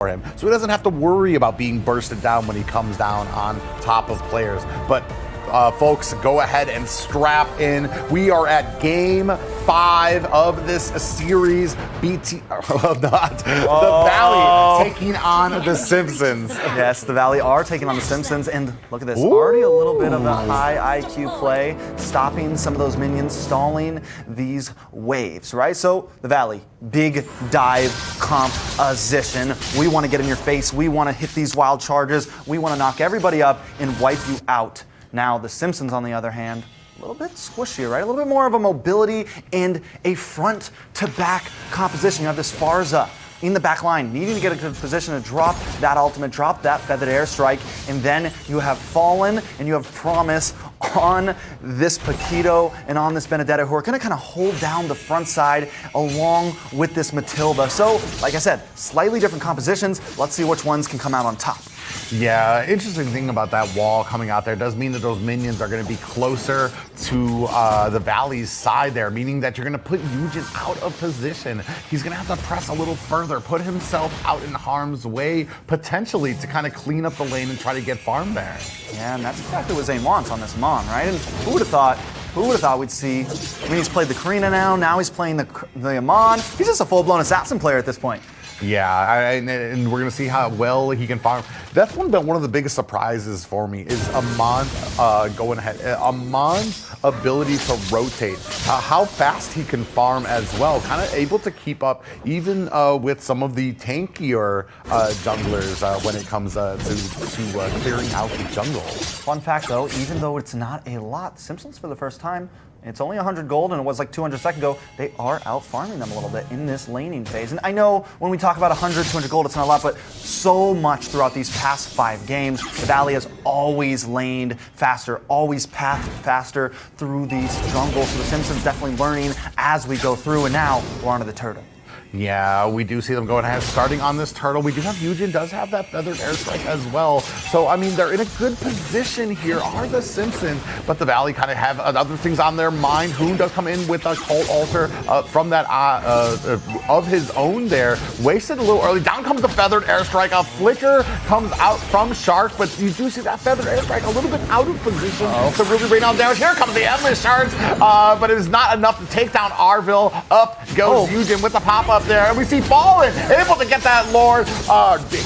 for him, so he doesn't have to worry about being bursted down when he comes down on top of players. But folks, go ahead and strap in. We are at game 5 of this series. The Valley taking on the Simpsons. Yes, the Valley are taking on the Simpsons, and look at this. Already a little bit of a high IQ play, stopping some of those minions, stalling these waves, right? So the Valley, big dive composition. We want to get in your face. We want to hit these wild charges. We want to knock everybody up and wipe you out. Now, the Simpsons, on the other hand, a little bit squishier, right? A little bit more of a mobility and a front-to-back composition. You have this Farza in the back line, needing to get a good position to drop that ultimate, drop that feathered airstrike, and then you have Fallen and you have Promise on this Paquito and on this Benedetta, who are going to kind of hold down the front side along with this Matilda. So, like I said, slightly different compositions. Let's see which ones can come out on top. Yeah, interesting thing about that wall coming out there does mean that those minions are going to be closer to the Valley's side there, meaning that you're going to put Eugen out of position. He's going to have to press a little further, put himself out in harm's way, potentially to kind of clean up the lane and try to get farm there. Yeah, and that's exactly what Zane wants on this Mon, right? And who would have thought we'd see, I mean, he's played the Karina now he's playing the Amon. He's just a full-blown assassin player at this point. Yeah, and we're going to see how well he can farm. That's one of the biggest surprises for me is Amon's going ahead. Amon's ability to rotate, how fast he can farm as well. Kind of able to keep up even with some of the tankier junglers when it comes to clearing out the jungle. Fun fact though, even though it's not a lot, Simpsons for the first time, it's only 100 gold, and it was like 200 a second ago. They are out farming them a little bit in this laning phase. And I know when we talk about 100, 200 gold, it's not a lot, but so much throughout these past 5 games, the Valley has always laned faster, always pathed faster through these jungles. So the Simpsons definitely learning as we go through, and now we're onto the turtle. Yeah, we do see them going ahead, starting on this turtle. We do have Eugen does have that feathered airstrike as well. So, I mean, they're in a good position here, are the Simpsons, but the Valley kind of have other things on their mind. Hoon does come in with a Cult Altar from that of his own there. Wasted a little early. Down comes the feathered airstrike. A flicker comes out from Shark, but you do see that feathered airstrike a little bit out of position to really rain down damage. Here comes the Endless Shards, but it is not enough to take down Arville. Up goes Eugen with the pop-up there, and we see Fallen able to get that Lord,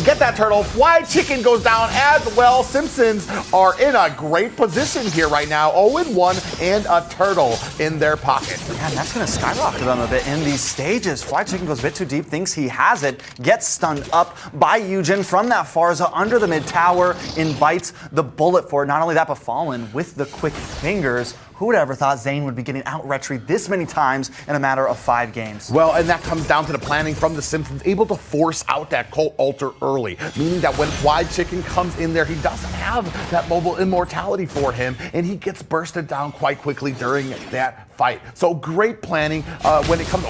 get that turtle. Fly Chicken goes down as well. Simpsons are in a great position here right now, 0-1 and a turtle in their pocket. Yeah, and that's going to skyrocket them a bit in these stages. Fly Chicken goes a bit too deep, thinks he has it, gets stunned up by Eugen from that Farza under the mid tower, invites the bullet for it. Not only that, but Fallen with the quick fingers. Who would have ever thought Zane would be getting out-retried this many times in a matter of 5 games? Well, and that comes down to the planning from the Simpsons, able to force out that Cult Altar early, meaning that when Fly Chicken comes in there, he doesn't have that mobile immortality for him, and he gets bursted down quite quickly during that fight. So great planning when it comes.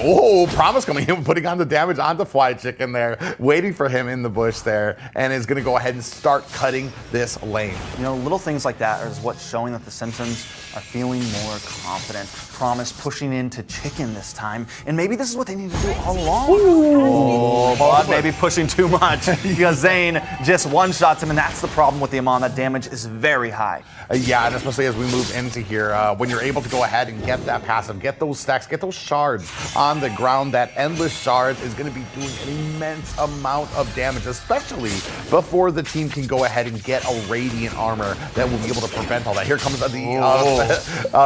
Promise coming in, putting on the damage onto Fly Chicken there, waiting for him in the bush there, and is going to go ahead and start cutting this lane. You know, little things like that is what's showing that the Simpsons are feeling more confident. Promise pushing into Chicken this time, and maybe this is what they need to do all along. But maybe pushing too much because Zane just one-shots him, and that's the problem with the Amon. That damage is very high. Yeah, and especially as we move into here, when you're able to go ahead and get that passive, get those stacks, get those shards on the ground, that Endless Shards is going to be doing an immense amount of damage, especially before the team can go ahead and get a Radiant armor that will be able to prevent all that. Here comes the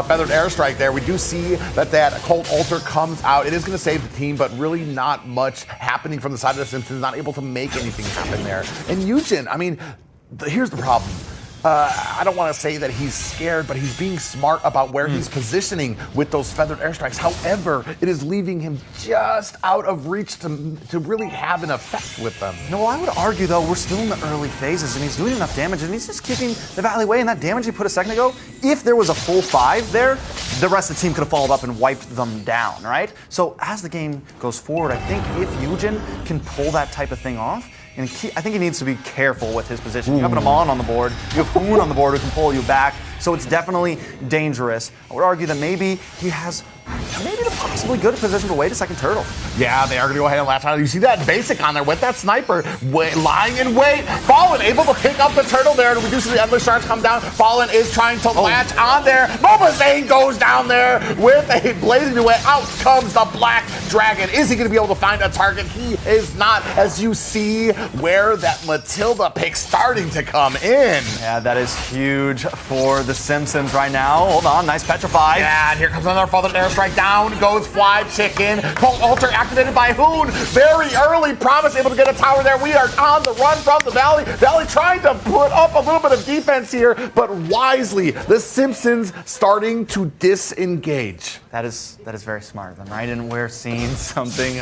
feathered airstrike there. We do see that Cult Altar comes out. It is going to save the team, but really not much happening from the side of the Simpsons, not able to make anything happen there. And Eugen, I mean, here's the problem. I don't want to say that he's scared, but he's being smart about where he's positioning with those feathered airstrikes. However, it is leaving him just out of reach to really have an effect with them. No, well, I would argue, though, we're still in the early phases, and he's doing enough damage, and he's just keeping the Valley away. And that damage he put a second ago, if there was a full 5 there, the rest of the team could have followed up and wiped them down, right? So as the game goes forward, I think if Eugen can pull that type of thing off, and I think he needs to be careful with his position. You have an Amon on the board, you have Hoon on the board who can pull you back, so it's definitely dangerous. I would argue that maybe he has the possibly good position to wait a second turtle. Yeah, they are going to go ahead and latch on. You see that basic on there with that sniper lying in wait. Fallen able to pick up the turtle there to reduce the endless shards come down. Fallen is trying to latch on there. Mobazane goes down there with a blazing duet. Out comes the black dragon. Is he going to be able to find a target? He is not, as you see where that Matilda pick starting to come in. Yeah, that is huge for the Simpsons right now. Hold on, nice petrify. Yeah, and here comes another feathered airstrike. Down goes Fly Chicken. Cold Altar activated by Hoon. Very early. Promise able to get a tower there. We are on the run from the Valley. Valley trying to put up a little bit of defense here, but wisely, the Simpsons starting to disengage. That is very smart of them, right? And we're seeing something.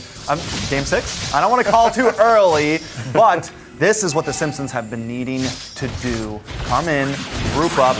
Game 6? I don't want to call too early, but this is what the Simpsons have been needing to do. Come in, group up.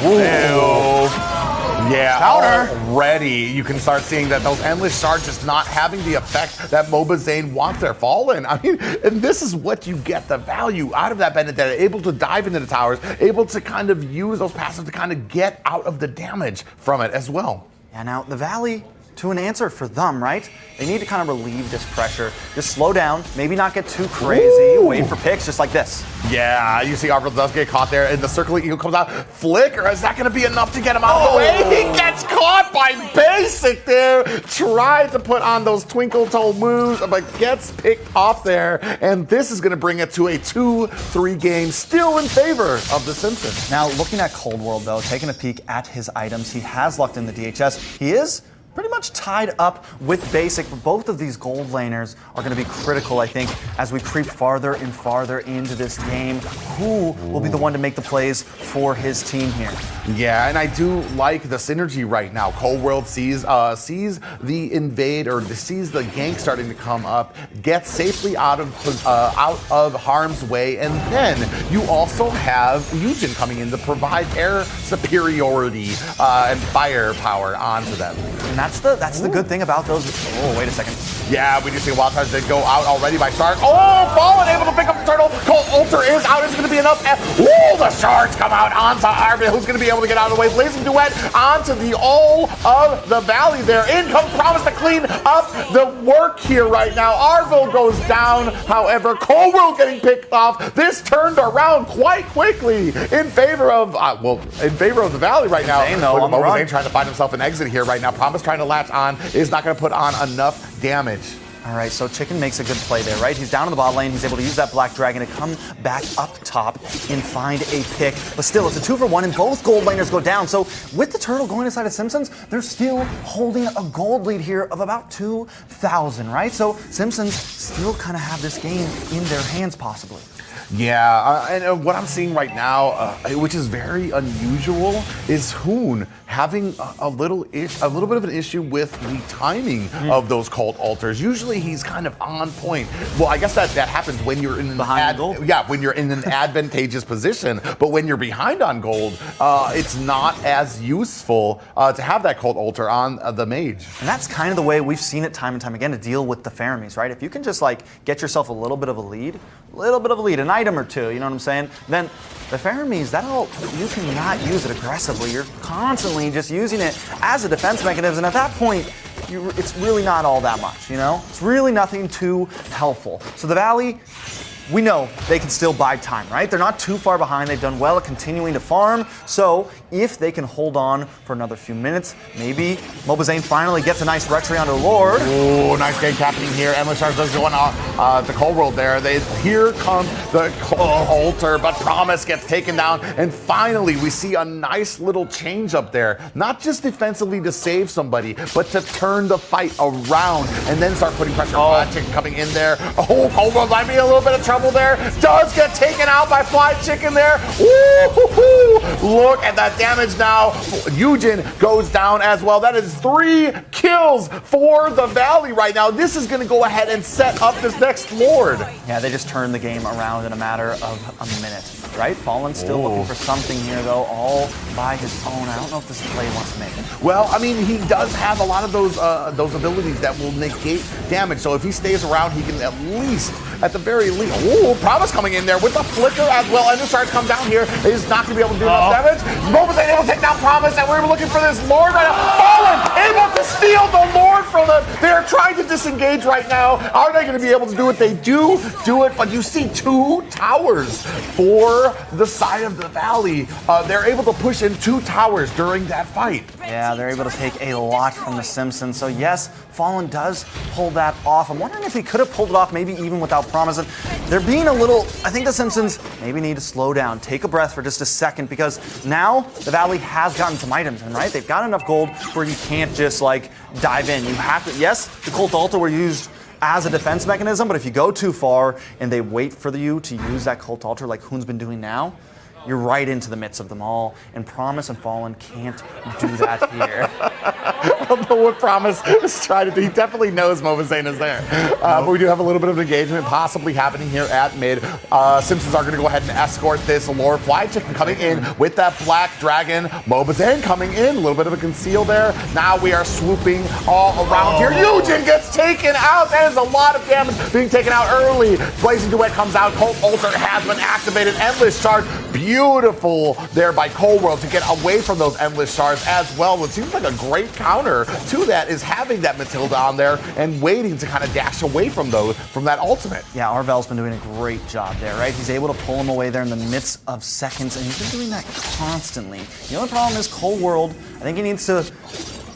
Yeah, counter. Already you can start seeing that those endless shards just not having the effect that Mobazane wants their Fallen. I mean, and this is what you get the value out of that Benedetta, able to dive into the towers, able to kind of use those passives to kind of get out of the damage from it as well. Yeah, now the Valley, to an answer for them, right? They need to kind of relieve this pressure. Just slow down, maybe not get too crazy, wait for picks just like this. Yeah, you see Arvel does get caught there, and the circling eagle comes out. Flicker, is that going to be enough to get him out of the way? He gets caught by Basic there. Tried to put on those twinkle toe moves, but gets picked off there. And this is going to bring it to a 2-3 game, still in favor of the Simpsons. Now, looking at Cold World, though, taking a peek at his items, he has lucked in the DHS. He is pretty much tied up with Basic, but both of these gold laners are going to be critical, I think, as we creep farther and farther into this game. Who will be the one to make the plays for his team here? Yeah, and I do like the synergy right now. Cold World sees the invade, or sees the gank starting to come up, gets safely out of harm's way, and then you also have Eugen coming in to provide air superiority and firepower onto them. And that's the good thing about those. Oh, wait a second. Yeah, we do see Wild Cards did go out already by Shark. Oh, Fallen able to pick up the turtle. Cold Altar is out. Is going to be enough. Oh, the Sharks come out onto Arvin, who's going to be able to get out of the way. Blazing Duet onto the all of the Valley there. In comes Promise to clean up the work here right now. Arvil goes down. However, Cold World getting picked off. This turned around quite quickly in favor of the Valley right now. Mobazane trying to find himself an exit here right now. Promise trying to latch on, is not going to put on enough damage. All right, so Chicken makes a good play there, right? He's down in the bot lane. He's able to use that Black Dragon to come back up top and find a pick. But still, it's a 2-for-1, and both gold laners go down. So with the turtle going inside of Simpsons, they're still holding a gold lead here of about 2,000, right? So Simpsons still kind of have this game in their hands, possibly. Yeah, and what I'm seeing right now, which is very unusual, is Hoon having a little bit of an issue with the timing of those Cold Altars. Usually he's kind of on point. Well, I guess that happens when you're in when you're in an advantageous position. But when you're behind on gold, it's not as useful to have that Cold Altar on the mage. And that's kind of the way we've seen it time and time again to deal with the Faramis, right? If you can just like get yourself a little bit of a lead, an item or two, you know what I'm saying? Then the Faramis, you cannot use it aggressively. You're constantly just using it as a defense mechanism. And at that point, it's really not all that much, you know? It's really nothing too helpful. So the Valley, we know they can still buy time, right? They're not too far behind. They've done well at continuing to farm. So if they can hold on for another few minutes, maybe Mobazane finally gets a nice retry onto Lord. Oh, nice game happening here. Endless Shards does go on the Cold World there. Here comes the Cold Altar, but Promise gets taken down. And finally, we see a nice little change up there. Not just defensively to save somebody, but to turn the fight around and then start putting pressure on Chicken coming in there. Oh, Cold World might be a little bit of trouble there. Does get taken out by Fly Chicken there. Woo-hoo-hoo. Look at that damage now. Eugen goes down as well. That is 3 kills for the Valley right now. This is going to go ahead and set up this next Lord. Yeah, they just turned the game around in a matter of a minute, right? Fallen still looking for something here, though, all by his own. I don't know if this is the play he wants to make. Well, I mean, he does have a lot of those abilities that will negate damage. So if he stays around, he can at the very least. Oh, Promise coming in there with the flicker as well. And the Shards come down here. He's not going to be able to do enough damage. Mobazane able to take down Promise, and we're looking for this Lord right now. Fallen able to steal the Lord from them. They're trying to disengage right now. Are they going to be able to do it? They do it, but you see 2 towers for the side of the Valley. They're able to push in 2 towers during that fight. Yeah, they're able to take a lot from the Simpsons. So yes, Fallen does pull that off. I'm wondering if he could have pulled it off maybe even without Promise. They're being a little, I think the Simpsons maybe need to slow down, take a breath for just a second, because now the Valley has gotten some items in, right? They've got enough gold where you can't just like dive in. You have to, yes, the Cult Altar were used as a defense mechanism, but if you go too far and they wait for you to use that Cult Altar like Hoon's been doing now, you're right into the midst of them all, and Promise and Fallen can't do that here. I don't know what Promise is trying to do. He definitely knows Mobazane is there. But we do have a little bit of engagement possibly happening here at mid. Simpsons are going to go ahead and escort this Lord Fly Chicken coming in with that Black Dragon. Mobazane coming in, a little bit of a conceal there. Now we are swooping all around here. Eugen gets taken out. That is a lot of damage being taken out early. Blazing Duet comes out. Cult Altar has been activated. Endless Charge. Beautiful there by Cold World to get away from those Endless Shards as well. It seems like a great counter to that is having that Matilda on there and waiting to kind of dash away from that ultimate. Yeah, Arvel's been doing a great job there, right? He's able to pull him away there in the midst of seconds, and he's been doing that constantly. The only problem is Cold World, I think he needs to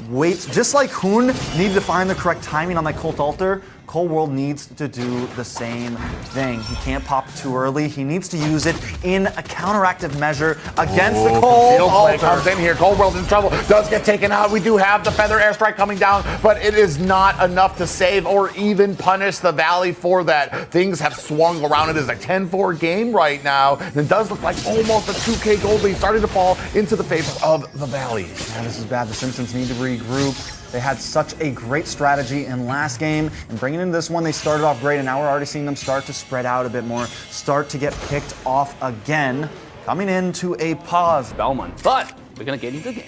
wait, just like Hoon needed to find the correct timing on that Cult Altar. Cold World needs to do the same thing. He can't pop it too early. He needs to use it in a counteractive measure against the Cold Altar. Comes in here. Cold World's in trouble. Does get taken out. We do have the Feather Airstrike coming down, but it is not enough to save or even punish the Valley for that. Things have swung around. It is a 10-4 game right now. It does look like almost a 2K gold lead starting to fall into the favor of the Valley. Yeah, this is bad. The Simpsons need to regroup. They had such a great strategy in last game, and bringing into this one, they started off great, and now we're already seeing them start to spread out a bit more, start to get picked off again, coming into a pause. Belmont, but we're gonna get into the game.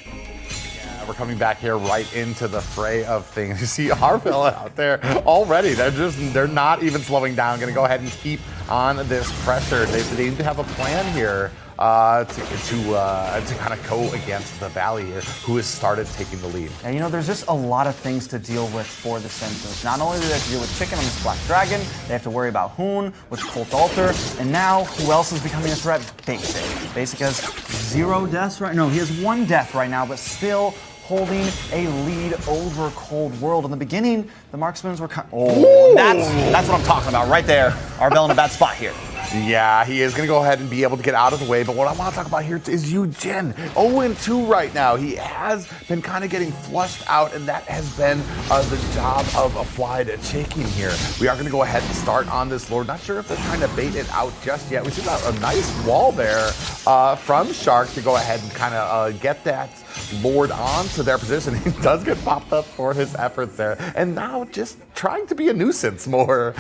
We're coming back here right into the fray of things. You see Harville out there already. They're not even slowing down. Going to go ahead and keep on this pressure. They need to have a plan here to kind of go against the Valley here, who has started taking the lead. And you know, there's just a lot of things to deal with for the Simpsons. Not only do they have to deal with Chicken on this Black Dragon, they have to worry about Hoon with Cult Altar, and now who else is becoming a threat? Basic. Basic has 0 deaths right now. He has 1 death right now, but still holding a lead over Cold World. In the beginning, the marksmen were that's what I'm talking about right there. Arvel in a bad spot here. Yeah, he is going to go ahead and be able to get out of the way, but what I want to talk about here is Eugen. 0-2 right now. He has been kind of getting flushed out, and that has been the job of a Fly Chicken here. We are going to go ahead and start on this Lord. Not sure if they're trying to bait it out just yet. We see a nice wall there from Shark to go ahead and kind of get that Lord onto their position. He does get popped up for his efforts there, and now just trying to be a nuisance more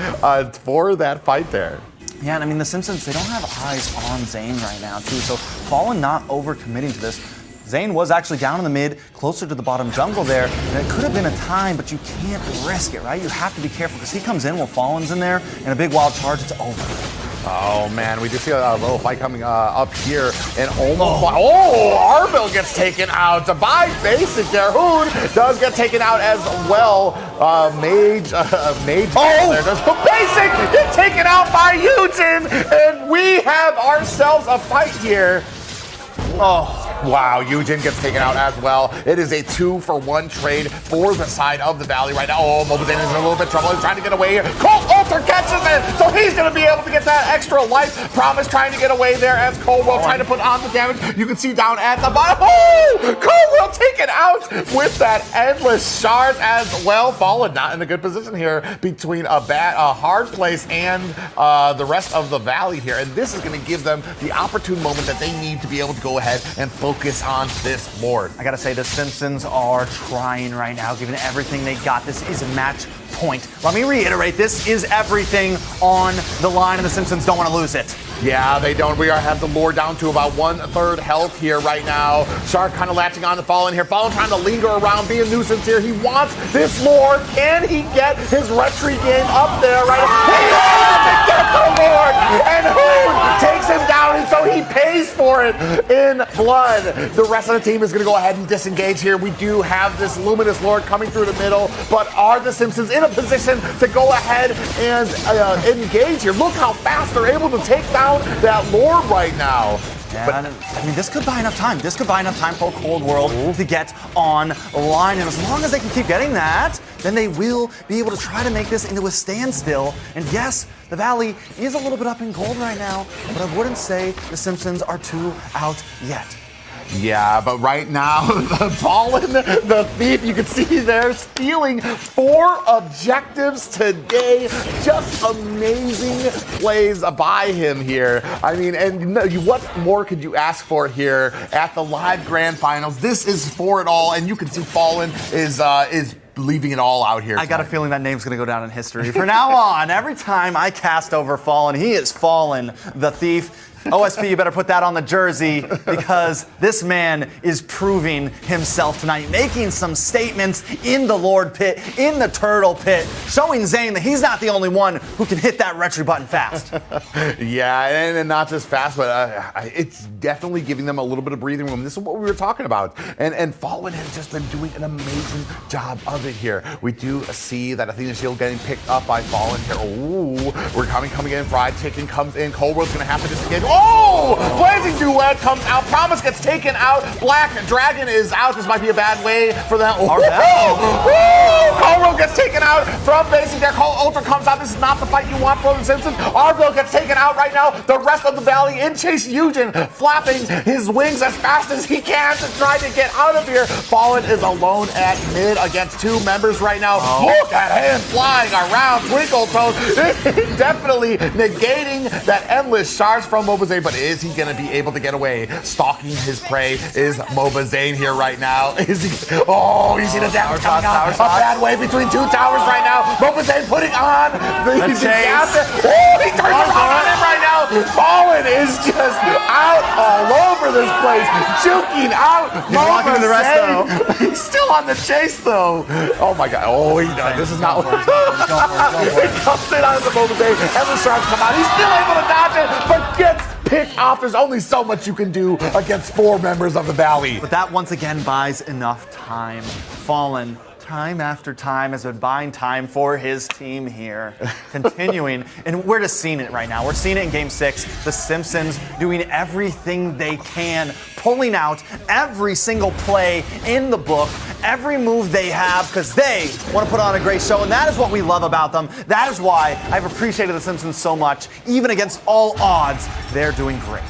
for that fight there. Yeah, and I mean, the Simpsons, they don't have eyes on Zane right now, too. So Fallen not overcommitting to this. Zane was actually down in the mid, closer to the bottom jungle there, and it could have been a time, but you can't risk it, right? You have to be careful, because he comes in while Fallen's in there, and a big wild charge, it's over. Oh, man, we do see a little fight coming up here, and Arvel gets taken out by Basic there. Hoon does get taken out as well. Mage there does Basic get taken out by Eugen, and we have ourselves a fight here. Oh. Wow, Eugen gets taken out as well. It is a 2-for-1 trade for the side of the Valley right now. Oh, Mobazane is in a little bit of trouble. He's trying to get away here. Cult Altar catches it, so he's going to be able to get that extra life. Promise trying to get away there as Coldwell trying to put on the damage. You can see down at the bottom. Oh, Coldwell taken out with that Endless Shards as well. Fallen not in a good position here between a hard place and the rest of the Valley here. And this is going to give them the opportune moment that they need to be able to go ahead and focus on this Lord. I gotta say, the Simpsons are trying right now, giving everything they got. This is a match point. Let me reiterate, this is everything on the line, and the Simpsons don't want to lose it. Yeah, they don't. We have the Lord down to about 1/3 health here right now. Shark kind of latching on to Fallen here. Fallen trying to linger around, be a nuisance here. He wants this Lord. Can he get his retry game up there right now? He at the Lord, and who takes him down, and so he pays for it in blood. The rest of the team is going to go ahead and disengage here. We do have this Luminous Lord coming through the middle, but are the Simpsons in a position to go ahead and engage here? Look how fast they're able to take down that Lord right now. Yeah, but, I mean, this could buy enough time. This could buy enough time for Cold World to get online. And as long as they can keep getting that, then they will be able to try to make this into a standstill. And yes, the Valley is a little bit up in gold right now, but I wouldn't say the Simpsons are too out yet. Yeah, but right now, the Fallen, the Thief, you can see they're stealing 4 objectives today. Just amazing plays by him here. I mean, and what more could you ask for here at the live grand finals? This is for it all, and you can see Fallen is leaving it all out here. I got a feeling that name's gonna go down in history. From now on, every time I cast over Fallen, he is Fallen, the Thief. OSP, you better put that on the jersey because this man is proving himself tonight, making some statements in the Lord Pit, in the Turtle Pit, showing Zane that he's not the only one who can hit that retry button fast. Yeah, and not just fast, but it's definitely giving them a little bit of breathing room. This is what we were talking about. And Fallen has just been doing an amazing job of it here. We do see that Athena Shield getting picked up by Fallen here. Ooh, we're coming in. Fried Chicken comes in. Cold World's going to have to disengage. Oh! Blazing Duet comes out. Promise gets taken out. Black Dragon is out. This might be a bad way for them. Cold World gets taken out from basic there. Cold Ultra comes out. This is not the fight you want for the Simpsons. Arville gets taken out right now. The rest of the Valley in chase. Eugen flapping his wings as fast as he can to try to get out of here. Fallen is alone at mid against 2 members right now. Look at him flying around. Twinkle Toes definitely negating that endless charge from Mobazane, but is he going to be able to get away? Stalking his prey is Mobazane here right now. Is he? Oh, you see the damage coming out a bad way between 2 towers right now. Mobazane putting on the chase. Oh, he turns around on him right now. Fallen is just out all over this place, juking out. He's walking to the rest though. He's still on the chase though. Oh my God. Oh, he does. This is not what he comes in on the Mobazane. Endless shards come out. He's still able to dodge it, but gets picked off. There's only so much you can do against 4 members of the Valley. But that once again buys enough time. Fallen, time after time, has been buying time for his team here. Continuing, and we're just seeing it right now. We're seeing it in Game 6. The Simpsons doing everything they can, pulling out every single play in the book, every move they have, because they want to put on a great show, and that is what we love about them. That is why I've appreciated the Simpsons so much. Even against all odds, they're doing great.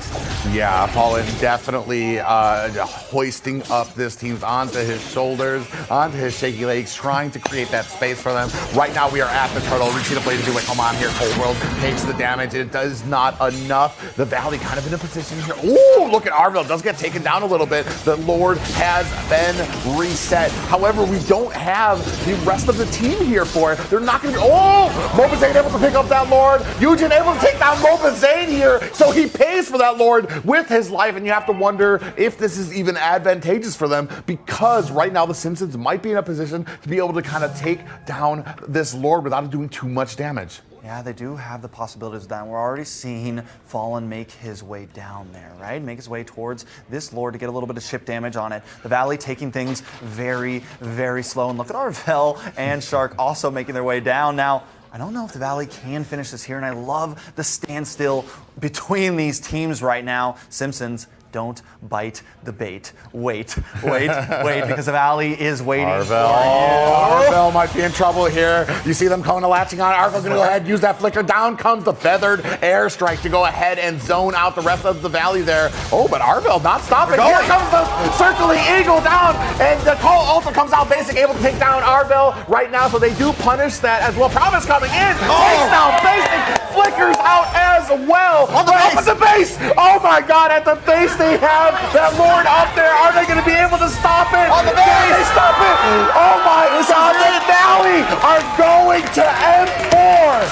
Yeah, Fallen definitely hoisting up this team onto his shoulders, onto his shaky legs, trying to create that space for them. Right now we are at the Turtle. We see the Blade to do it. Come on here, Cold World takes the damage. It does not enough. The Valley kind of in a position here. Ooh, look at Arville. Does get taken down a little bit. The Lord has been reset. However, we don't have the rest of the team here for it. They're not going to be... Oh! Mobazane able to pick up that Lord. Eugen able to take down Mobazane here. So he pays for that Lord with his life, and you have to wonder if this is even advantageous for them, because right now the Simpsons might be in a position to be able to kind of take down this Lord without doing too much damage. Yeah, they do have the possibilities down. We're already seeing Fallen make his way down there, right? Make his way towards this Lord to get a little bit of chip damage on it. The Valley taking things very, very slow. And look at Arvell and Shark also making their way down. Now, I don't know if the Valley can finish this here, and I love the standstill between these teams right now. Simpsons, don't bite the bait. Wait, because the Valley is waiting for you. Arvell might be in trouble here. You see them coming to latching on. Arvell's going to go ahead and use that flicker. Down comes the feathered airstrike to go ahead and zone out the rest of the Valley there. Oh, but Arvell not stopping. Here comes the circling eagle down, and the Cole Ultra comes out basic, able to take down Arvell right now, so they do punish that as well. Promise coming in, takes down basic, flickers out as well. On the base. Oh my God, at the base they have that Lord up there. Are they going to be able to stop it? On the base. Can they stop it? Oh my God, the Valley are going to M4.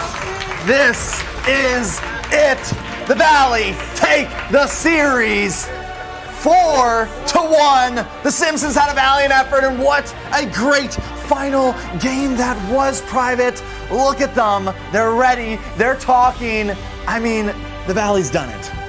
This is it. The Valley take the series 4-1. The Simpsons had a valiant effort, and what a great final game that was private. Look at them. They're ready. They're talking. I mean, the Valley's done it.